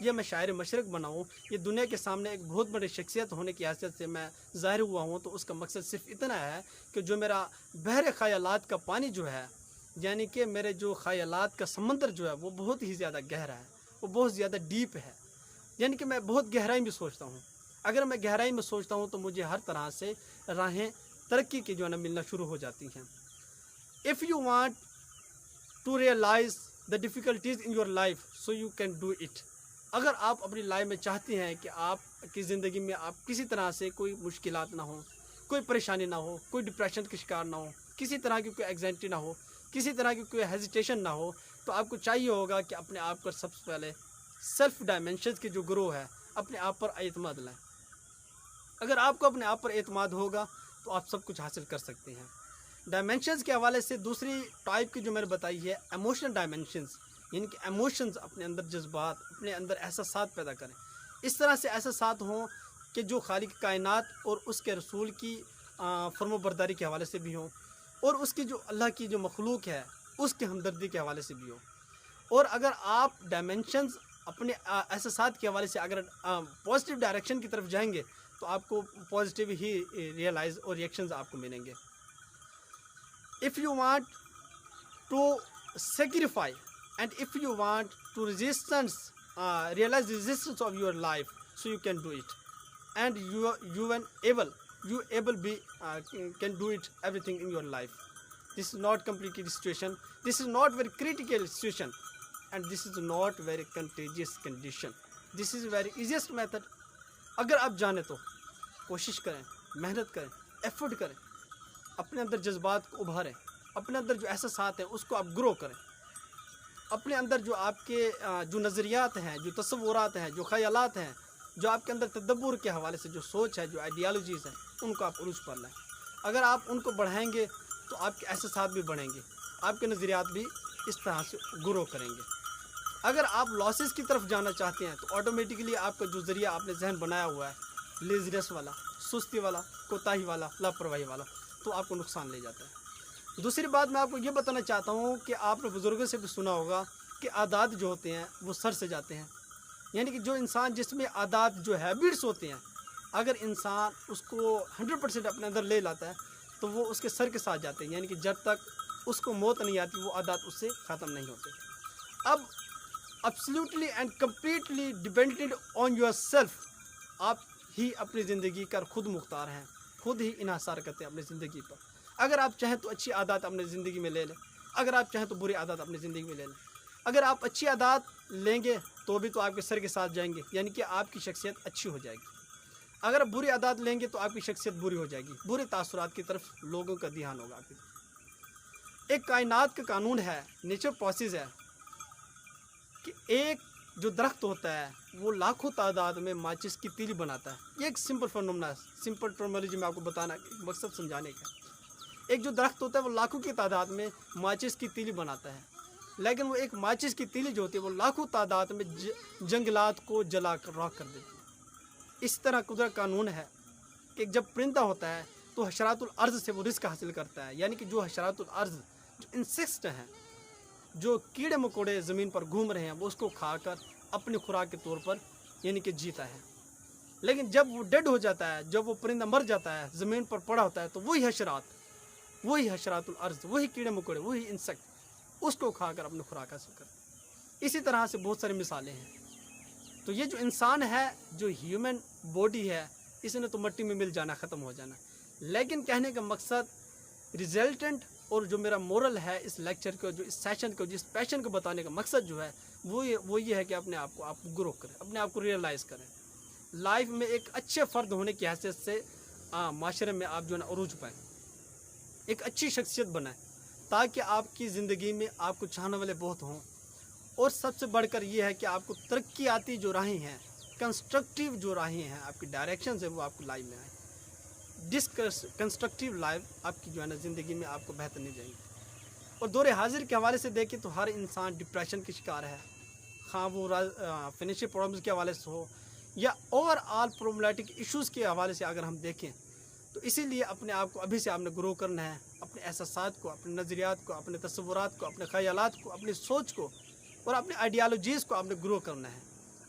یا میں شاعر مشرق بنا ہوں، یہ دنیا کے سامنے ایک بہت بڑی شخصیت ہونے کی حیثیت سے میں ظاہر ہوا ہوں، تو اس کا مقصد صرف اتنا ہے کہ جو میرا بحر خیالات کا پانی جو ہے، یعنی کہ میرے جو خیالات کا سمندر جو ہے وہ بہت ہی زیادہ گہرا ہے، وہ بہت زیادہ ڈیپ ہے، یعنی کہ میں بہت گہرائی میں سوچتا ہوں۔ اگر میں گہرائی میں سوچتا ہوں تو مجھے ہر طرح سے راہیں ترقی کی جو ہے نا ملنا شروع ہو جاتی ہیں۔ If you want to realize the difficulties in your life, so you can do it. اگر آپ اپنی لائف میں چاہتے ہیں کہ آپ کی زندگی میں آپ کسی طرح سے کوئی مشکلات نہ ہوں، کوئی پریشانی نہ ہو، کوئی ڈپریشن کا شکار نہ ہو، کسی طرح کی کوئی ایگزائٹی نہ ہو، کسی طرح کی کوئی ہیزیٹیشن نہ ہو، تو آپ کو چاہیے ہوگا کہ اپنے آپ کو سب سے پہلے سیلف ڈائمینشنز کے جو گروہ ہے اپنے آپ پر اعتماد لائیں۔ اگر آپ کو اپنے آپ پر اعتماد ہوگا تو آپ سب کچھ حاصل کر سکتے ہیں۔ ڈائمینشنز کے حوالے سے دوسری ٹائپ کی جو میں نے بتائی ہے ایموشنل ڈائمینشنز، یعنی کہ ایموشنز اپنے اندر جذبات، اپنے اندر احساسات پیدا کریں، اس طرح سے احساسات ہوں کہ جو خالق کائنات اور اس کے رسول کی فرم و برداری کے حوالے سے بھی ہوں، اور اس کی جو اللہ کی جو مخلوق ہے اس کے ہمدردی کے حوالے سے بھی ہو۔ اور اگر آپ ڈائمینشنز اپنے احساسات کے حوالے سے اگر پازیٹیو ڈائریکشن کی طرف جائیں گے تو آپ کو پازیٹیو ہی ریئلائز اور ریئیکشنز آپ کو ملیں گے۔ If you want to sacrifice and if you want to realize the resistance of your life, so you can do it, and you can do it everything in your life. This is not complicated situation. This is not very critical situation, and this is not very contagious condition. This is very easiest method. اگر آپ جانیں تو کوشش کریں، محنت کریں، effort کریں، اپنے اندر جذبات کو ابھاریں، اپنے اندر جو احساسات ہیں اس کو آپ گرو کریں، اپنے اندر جو آپ کے جو نظریات ہیں، جو تصورات ہیں، جو خیالات ہیں، جو آپ کے اندر تدبر کے حوالے سے جو سوچ ہے، جو آئیڈیالوجیز ہیں، ان کو آپ عروج پر لائیں۔ اگر آپ ان کو بڑھائیں گے تو آپ کے احساسات بھی بڑھیں گے، آپ کے نظریات بھی اس طرح سے گرو کریں گے۔ اگر آپ لاسز کی طرف جانا چاہتے ہیں تو آٹومیٹکلی آپ کا جو ذریعہ آپ نے ذہن بنایا ہوا ہے لیزنس والا، سستی والا، کوتاہی والا، لاپرواہی والا، تو آپ کو نقصان لے جاتا ہے۔ دوسری بات میں آپ کو یہ بتانا چاہتا ہوں کہ آپ نے بزرگوں سے بھی سنا ہوگا کہ عادات جو ہوتے ہیں وہ سر سے جاتے ہیں، یعنی کہ جو انسان جس میں عادات جو ہیبٹس ہوتے ہیں، اگر انسان اس کو 100% اپنے اندر لے لاتا ہے تو وہ اس کے سر کے ساتھ جاتے ہیں، یعنی کہ جب تک اس کو موت نہیں آتی وہ عادات اس سے ختم نہیں ہوتے۔ اب absolutely and completely dependent on yourself، آپ ہی اپنی زندگی کا خود مختار ہیں، خود ہی انحصار کرتے ہیں اپنی زندگی پر۔ اگر آپ چاہیں تو اچھی عادات اپنی زندگی میں لے لیں، اگر آپ چاہیں تو بری عادات اپنی زندگی میں لے لیں۔ اگر آپ اچھی عادات لیں گے تو بھی تو آپ کے سر کے ساتھ جائیں گے، یعنی کہ آپ کی شخصیت اچھی ہو جائے گی۔ اگر آپ بری عادات لیں گے تو آپ کی شخصیت بری ہو جائے گی، برے تاثرات کی طرف لوگوں کا دھیان ہوگا آپ کی طرف۔ ایک کائنات کا قانون ہے، نیچر پروسیس ہے کہ ایک جو درخت ہوتا ہے وہ لاکھوں تعداد میں ماچس کی تیلی بناتا ہے۔ یہ ایک سمپل فنومنا ہے، سمپل ٹرمالوجی میں آپ کو بتانا مقصد سمجھانے کا۔ ایک جو درخت ہوتا ہے وہ لاکھوں کی تعداد میں ماچس کی تیلی بناتا ہے، لیکن وہ ایک ماچس کی تیلی جو ہوتی ہے وہ لاکھوں تعداد میں جنگلات کو جلا کر راکھ کر دیتی ہے۔ اس طرح قدرت قانون ہے کہ جب پرندہ ہوتا ہے تو حشرات الارض سے وہ رزق حاصل کرتا ہے، یعنی کہ جو حشرات الارض جو انسیکٹس ہیں، جو کیڑے مکوڑے زمین پر گھوم رہے ہیں، وہ اس کو کھا کر اپنی خوراک کے طور پر یعنی کہ جیتا ہے۔ لیکن جب وہ ڈیڈ ہو جاتا ہے، جب وہ پرندہ مر جاتا ہے، زمین پر پڑا ہوتا ہے، تو وہی حشرات الارض، وہی کیڑے مکوڑے، وہی انسیکٹ اس کو کھا کر اپنی خوراک حاصل کرتے ہیں۔ اسی طرح سے بہت ساری مثالیں ہیں۔ تو یہ جو انسان ہے، جو ہیومن باڈی ہے، اس نے تو مٹی میں مل جانا، ختم ہو جانا، لیکن کہنے کا مقصد ریزلٹنٹ اور جو میرا مورل ہے اس لیکچر کو، جو اس سیشن کو، جس پیشن کو بتانے کا مقصد جو ہے وہ یہ ہے کہ اپنے آپ کو گرو کریں، اپنے آپ کو ریئلائز کریں، لائف میں ایک اچھے فرد ہونے کی حیثیت سے معاشرے میں آپ جو ہے نا عروج پائیں، ایک اچھی شخصیت بنائیں، تاکہ آپ کی زندگی میں آپ کو چاہنے والے بہت ہوں۔ اور سب سے بڑھ کر یہ ہے کہ آپ کو ترقیاتی جو راہیں ہیں، کنسٹرکٹیو جو راہیں ہیں، آپ کی ڈائریکشنز ہیں، وہ آپ کو لائف میں آئیں۔ کنسٹرکٹیو لائف آپ کی جو ہے نا زندگی میں آپ کو بہتر نہیں جائے گی۔ اور دور حاضر کے حوالے سے دیکھیں تو ہر انسان ڈپریشن کی شکار ہے، خواہ وہ فائنینشیل پرابلمز کے حوالے سے ہو یا اوور آل پرابلمٹک ایشوز کے حوالے سے اگر ہم دیکھیں تو اسی لیے اپنے آپ کو ابھی سے آپ نے گرو کرنا ہے، اپنے احساسات کو، اپنے نظریات کو، اپنے تصورات کو، اپنے خیالات کو، اپنی سوچ کو اور اپنے آئیڈیالوجیز کو آپ نے گرو کرنا ہے۔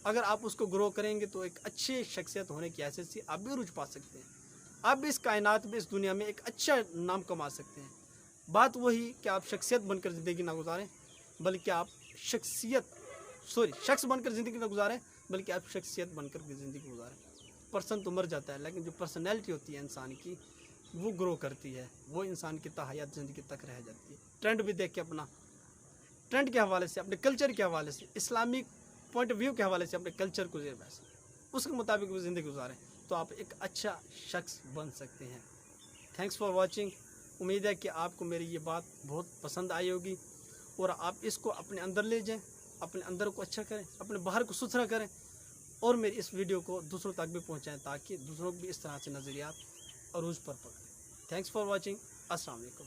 اگر آپ اس کو گرو کریں گے تو ایک اچھے شخصیت ہونے کی حیثیت سے آپ بھی عروج پا سکتے ہیں، آپ بھی اس کائنات میں اس دنیا میں ایک اچھا نام کما سکتے ہیں۔ بات وہی کہ آپ شخصیت بن کر زندگی نہ گزاریں، بلکہ آپ شخص بن کر زندگی نہ گزاریں، بلکہ آپ شخصیت بن کر زندگی گزاریں۔ پرسن تو مر جاتا ہے، لیکن جو پرسنالٹی ہوتی ہے انسان کی وہ گرو کرتی ہے، وہ انسان کی تاحیات زندگی تک رہ جاتی ہے۔ ٹرینڈ بھی دیکھ کے اپنا ٹرینڈ کے حوالے سے، اپنے کلچر کے حوالے سے، اسلامک پوائنٹ آف ویو کے حوالے سے اپنے کلچر کو زیر بحث اس کے مطابق وہ زندگی گزاریں تو آپ ایک اچھا شخص بن سکتے ہیں۔ Thanks for watching. امید ہے کہ آپ کو میری یہ بات بہت پسند آئی ہوگی اور آپ اس کو اپنے اندر لے جائیں، اپنے اندر کو اچھا کریں، اپنے باہر کو ستھرا کریں اور میری اس ویڈیو کو دوسروں تک بھی پہنچائیں تاکہ دوسروں کو بھی اس طرح سے نظریات عروج پر پکڑیں۔ Thanks for watching. السلام علیکم۔